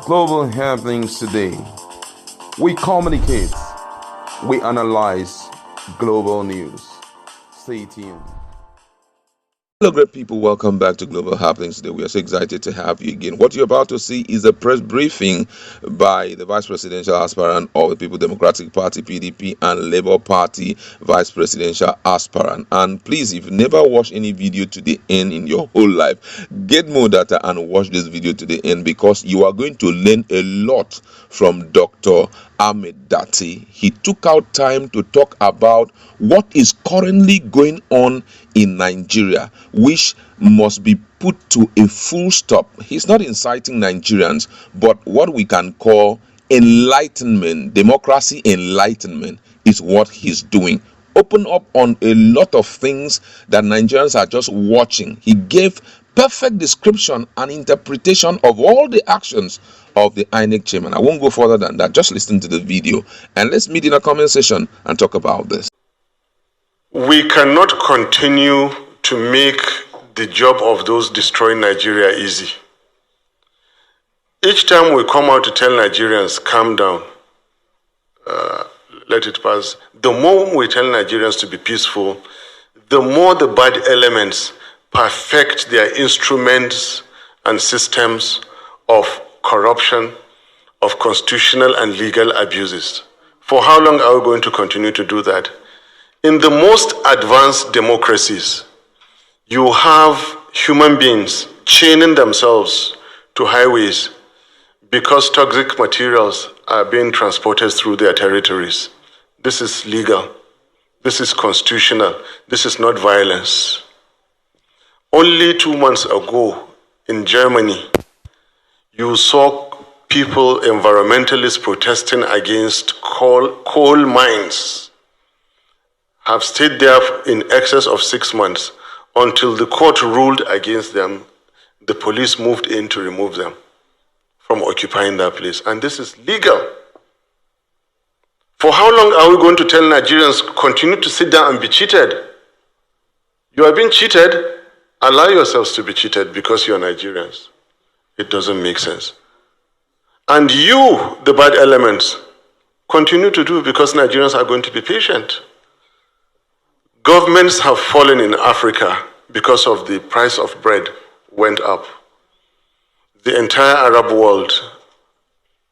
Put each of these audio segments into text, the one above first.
Global happenings today. We communicate, we analyze global news. Stay tuned. Hello, great people. Welcome back to Global Happenings today. We are so excited to have you again. What you're about to see is a press briefing by the vice presidential aspirant of the People Democratic Party, PDP, and Labour Party vice presidential aspirant. And please, if you've never watched any video to the end in your whole life, get more data and watch this video to the end, because you are going to learn a lot from Dr. Yusuf Datti. He took out time to talk about what is currently going on in Nigeria, which must be put to a full stop. He's not inciting Nigerians, but what we can call enlightenment, democracy enlightenment, is what he's doing. Open up on a lot of things that Nigerians are just watching. He gave perfect description and interpretation of all the actions of the INEC chairman. I won't go further than that. Just listen to the video and let's meet in a comment section and talk about this. We cannot continue to make the job of those destroying Nigeria easy. Each time we come out to tell Nigerians, calm down, let it pass, the more we tell Nigerians to be peaceful, the more the bad elements perfect their instruments and systems of corruption, of constitutional and legal abuses. For how long are we going to continue to do that? In the most advanced democracies, you have human beings chaining themselves to highways because toxic materials are being transported through their territories. This is legal. This is constitutional. This is not violence. Only 2 months ago in Germany, you saw people, environmentalists, protesting against coal mines, have stayed there in excess of 6 months until the court ruled against them. The police moved in to remove them from occupying that place. And this is legal. For how long are we going to tell Nigerians, continue to sit down and be cheated? You are being cheated. Allow yourselves to be cheated because you are Nigerians. It doesn't make sense. And you, the bad elements, continue to do because Nigerians are going to be patient. Governments have fallen in Africa because of the price of bread went up. The entire Arab world,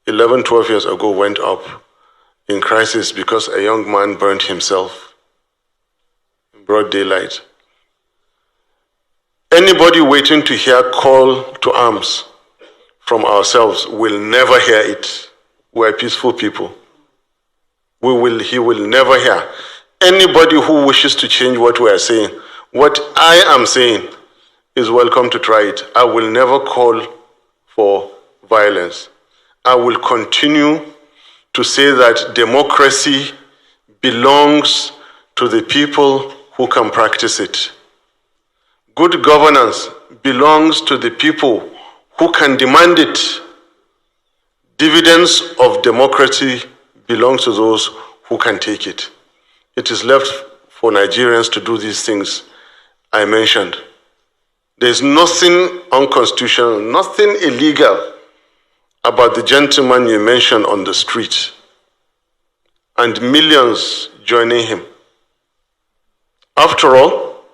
11, 12 years ago, went up in crisis because a young man burned himself in broad daylight. Anybody waiting to hear call to arms from ourselves will never hear it. We're peaceful people. He will never hear. Anybody who wishes to change what we are saying, what I am saying, is welcome to try it. I will never call for violence. I will continue to say that democracy belongs to the people who can practice it. Good governance belongs to the people who can demand it. Dividends of democracy belong to those who can take it. It is left for Nigerians to do these things I mentioned. There's nothing unconstitutional, nothing illegal about the gentleman you mentioned on the street and millions joining him. After all,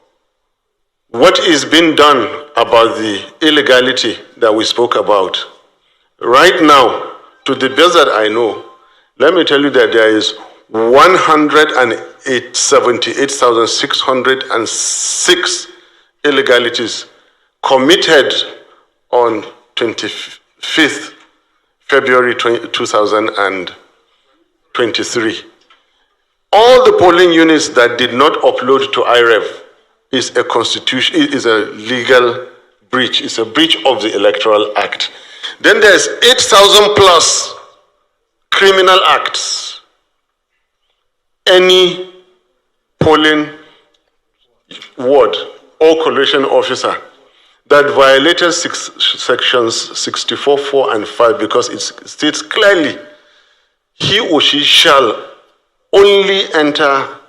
what is being done about the illegality that we spoke about? Right now, to the best that I know, let me tell you that there is 178,606 illegalities committed on 25th February 2023. All the polling units that did not upload to IREV is a legal breach. It's a breach of the Electoral Act. Then there's 8,000 plus criminal acts. Any polling ward or collation officer that violated sections 64, 4, and 5, because it states clearly, he or she shall only enter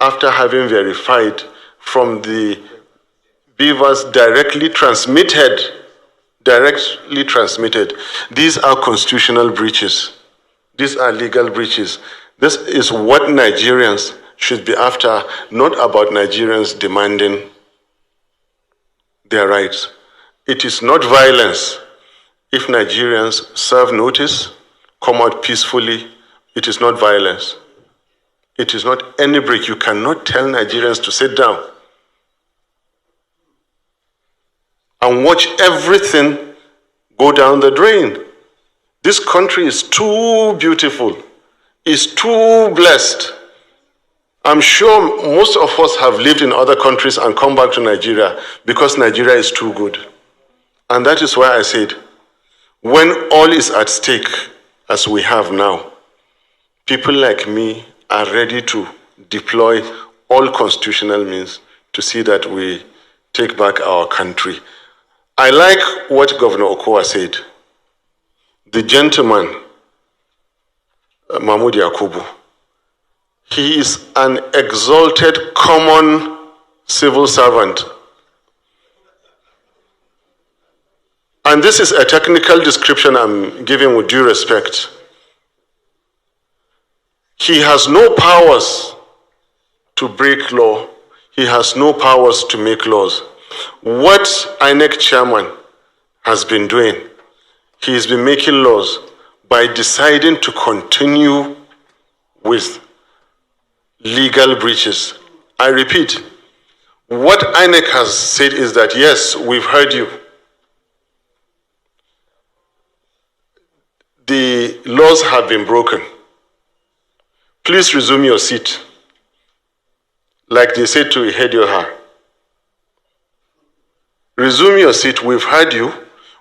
after having verified from the beavers directly transmitted directly transmitted. These are constitutional breaches. These are legal breaches. This is what Nigerians should be after, not about Nigerians demanding their rights. It is not violence if Nigerians serve notice, come out peacefully. It is not violence. It is not any break. You cannot tell Nigerians to sit down and watch everything go down the drain. This country is too beautiful, is too blessed. I'm sure most of us have lived in other countries and come back to Nigeria because Nigeria is too good. And that is why I said, when all is at stake, as we have now, people like me are ready to deploy all constitutional means to see that we take back our country. I like what Governor Okowa said. The gentleman, Mahmoud Yakubu, he is an exalted common civil servant. And this is a technical description I'm giving with due respect. He has no powers to break law. He has no powers to make laws. What INEC chairman has been doing, he has been making laws by deciding to continue with legal breaches. I repeat, what INEC has said is that, yes, we've heard you. The laws have been broken. Please resume your seat. Like they said to Ihedioha. Resume your seat, we've heard you.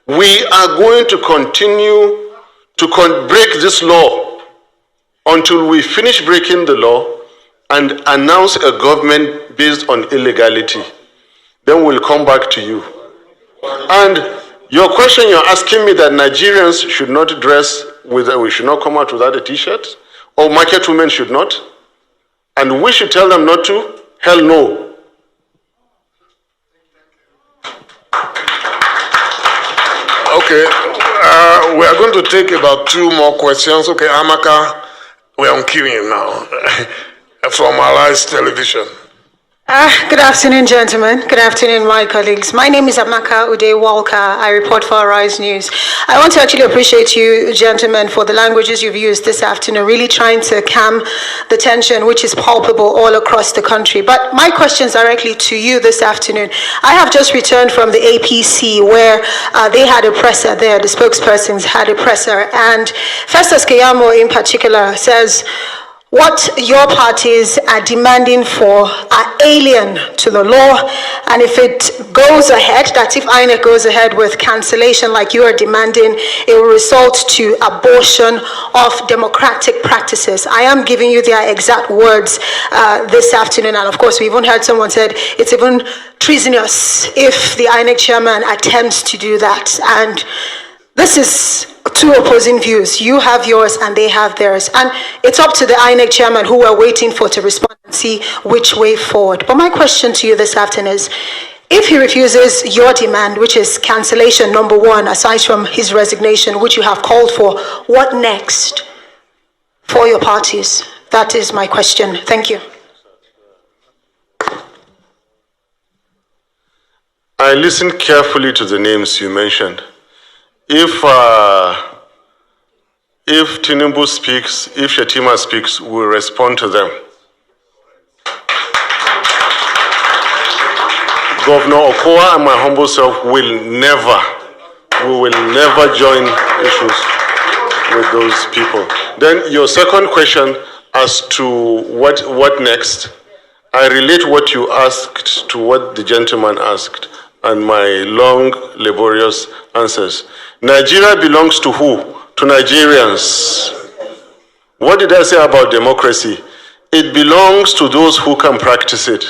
We are going to continue to break this law until we finish breaking the law and announce a government based on illegality. Then we'll come back to you. And your question, you're asking me that Nigerians should not dress with, we should not come out without a t-shirt, or market women should not, and we should tell them not to? Hell no. Okay, we are going to take about 2 more questions. Okay, Amaka, we are on queuing now from Allies Television. Good afternoon, gentlemen. Good afternoon, my colleagues. My name is Amaka Ude Walker. I report for Arise News. I want to actually appreciate you, gentlemen, for the languages you've used this afternoon, really trying to calm the tension which is palpable all across the country. But my questions directly to you this afternoon. I have just returned from the APC where they had a presser there, the spokespersons had a presser, and Festus Keyamo in particular says, what your parties are demanding for are alien to the law, and if it goes ahead, that if INEC goes ahead with cancellation like you are demanding, it will result to abortion of democratic practices. I am giving you their exact words this afternoon, and of course we even heard someone said it's even treasonous if the INEC chairman attempts to do that. And this is 2 opposing views. You have yours and they have theirs. And it's up to the INEC chairman who we're waiting for to respond and see which way forward. But my question to you this afternoon is, if he refuses your demand, which is cancellation number 1, aside from his resignation, which you have called for, what next for your parties? That is my question. Thank you. I listened carefully to the names you mentioned. If Tinubu speaks, if Shetima speaks, we'll respond to them. Governor Okowa and my humble self will never join issues with those people. Then your second question as to what next, I relate what you asked to what the gentleman asked and my long, laborious answers. Nigeria belongs to who? To Nigerians. What did I say about democracy? It belongs to those who can practice it.